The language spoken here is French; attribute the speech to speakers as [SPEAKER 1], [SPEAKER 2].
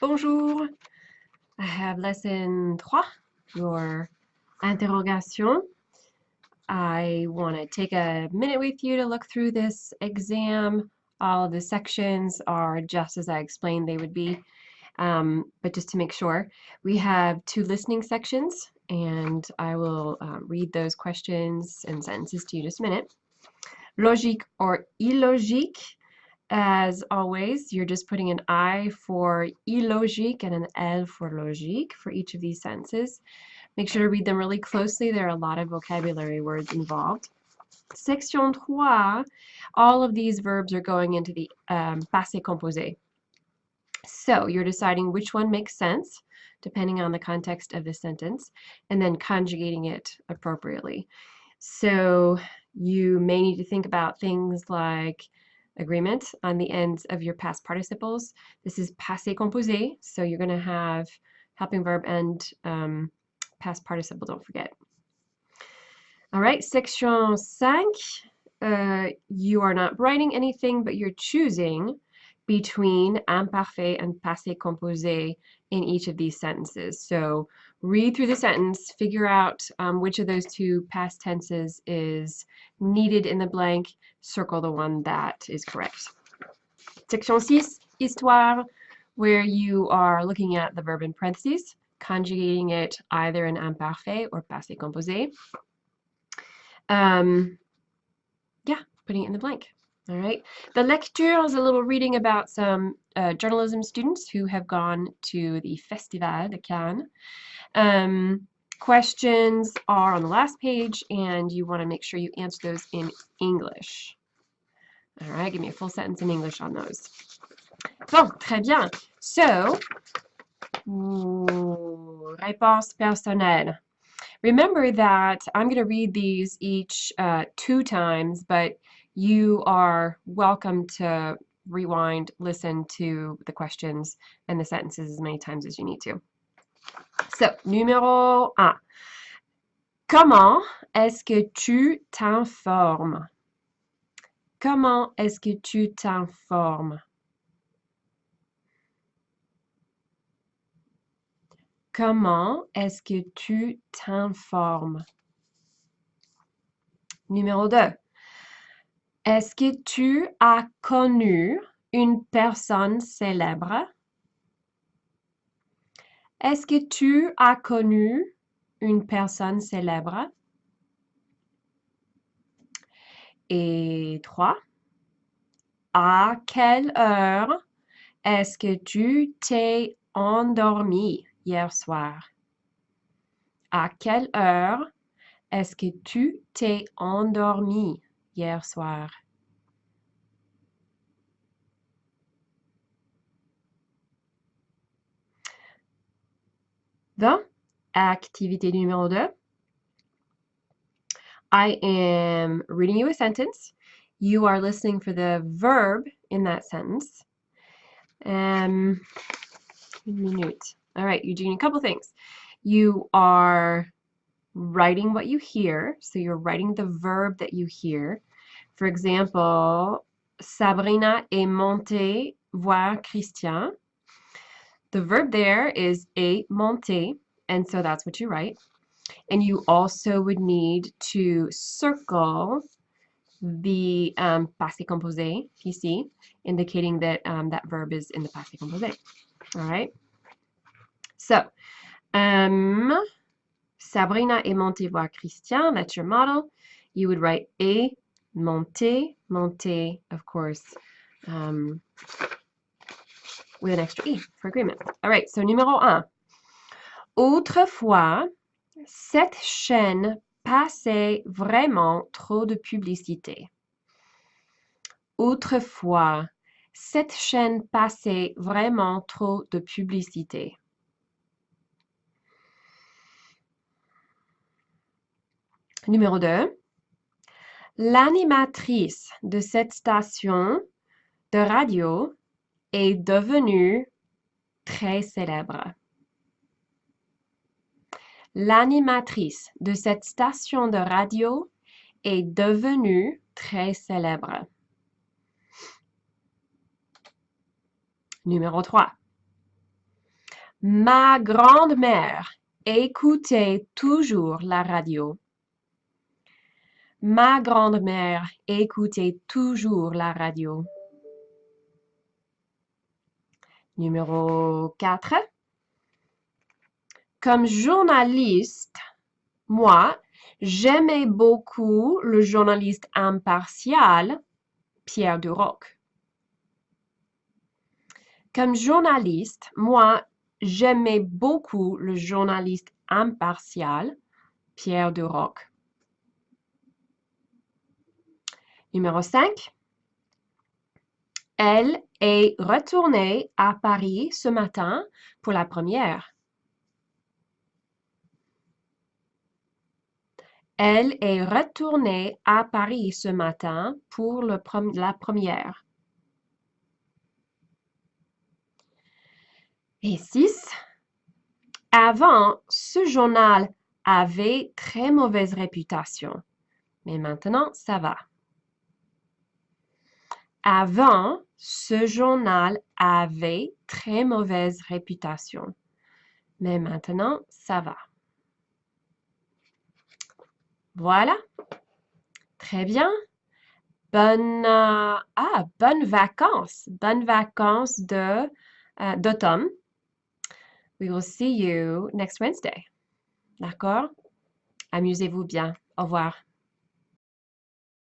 [SPEAKER 1] Bonjour. I have lesson 3, your interrogation. I want to take a minute with you to look through this exam. All of the sections are just as I explained they would be, but just to make sure, we have 2 listening sections, and I will read those questions and sentences to you in just a minute. Logique or illogique. As always, you're just putting an I for illogique and an L for logique for each of these sentences. Make sure to read them really closely. There are a lot of vocabulary words involved. Section 3, all of these verbs are going into the passé composé. So you're deciding which one makes sense, depending on the context of the sentence, and then conjugating it appropriately. So you may need to think about things like agreement on the ends of your past participles. This is passé composé, so you're going to have helping verb and past participle, don't forget. All right, section 5, you are not writing anything, but you're choosing between imparfait and passé composé in each of these sentences. So read through the sentence, figure out which of those 2 past tenses is needed in the blank, circle the one that is correct. Section 6, histoire, where you are looking at the verb in parentheses, conjugating it either in imparfait or passé composé. Yeah, putting it in the blank. All right. The lecture is a little reading about some journalism students who have gone to the Festival de Cannes. Questions are on the last page, and you want to make sure you answer those in English. All right, give me a full sentence in English on those. Bon, très bien. So, réponse personnelle. Remember that I'm going to read these each 2 times, but you are welcome to rewind, listen to the questions and the sentences as many times as you need to. So, numéro 1. Comment est-ce que tu t'informes? Comment est-ce que tu t'informes? Comment est-ce que tu t'informes? Numéro 2. Est-ce que tu as connu une personne célèbre? Est-ce que tu as connu une personne célèbre? Et 3. À quelle heure est-ce que tu t'es endormi hier soir? À quelle heure est-ce que tu t'es endormi hier soir? Bon, activité numéro 2. I am reading you a sentence. You are listening for the verb in that sentence. Une minute. All right, you're doing a couple things. You are writing what you hear, so you're writing the verb that you hear. For example, Sabrina est montée voir Christian. The verb there is est monté, and so that's what you write. And you also would need to circle the passé composé ici, indicating that that verb is in the passé composé. All right. So, Sabrina est montée voir Christian. That's your model. You would write est monté, monté, of course, with an extra E for agreement. All right, so numéro 1. Autrefois, cette chaîne passait vraiment trop de publicité. Autrefois, cette chaîne passait vraiment trop de publicité. Numéro 2. L'animatrice de cette station de radio est devenue très célèbre. L'animatrice de cette station de radio est devenue très célèbre. Numéro 3. Ma grand-mère écoutait toujours la radio. Ma grand-mère écoutait toujours la radio. Numéro 4. Comme journaliste, moi, j'aimais beaucoup le journaliste impartial, Pierre Duroc. Comme journaliste, moi, j'aimais beaucoup le journaliste impartial, Pierre Duroc. Numéro 5. Elle est retournée à Paris ce matin pour la première. Elle est retournée à Paris ce matin pour la première. Et 6. Avant, ce journal avait très mauvaise réputation, mais maintenant, ça va. Avant, ce journal avait très mauvaise réputation, mais maintenant, ça va. Voilà, très bien. Bonnes vacances d'automne. We will see you next Wednesday. D'accord? Amusez-vous bien. Au revoir.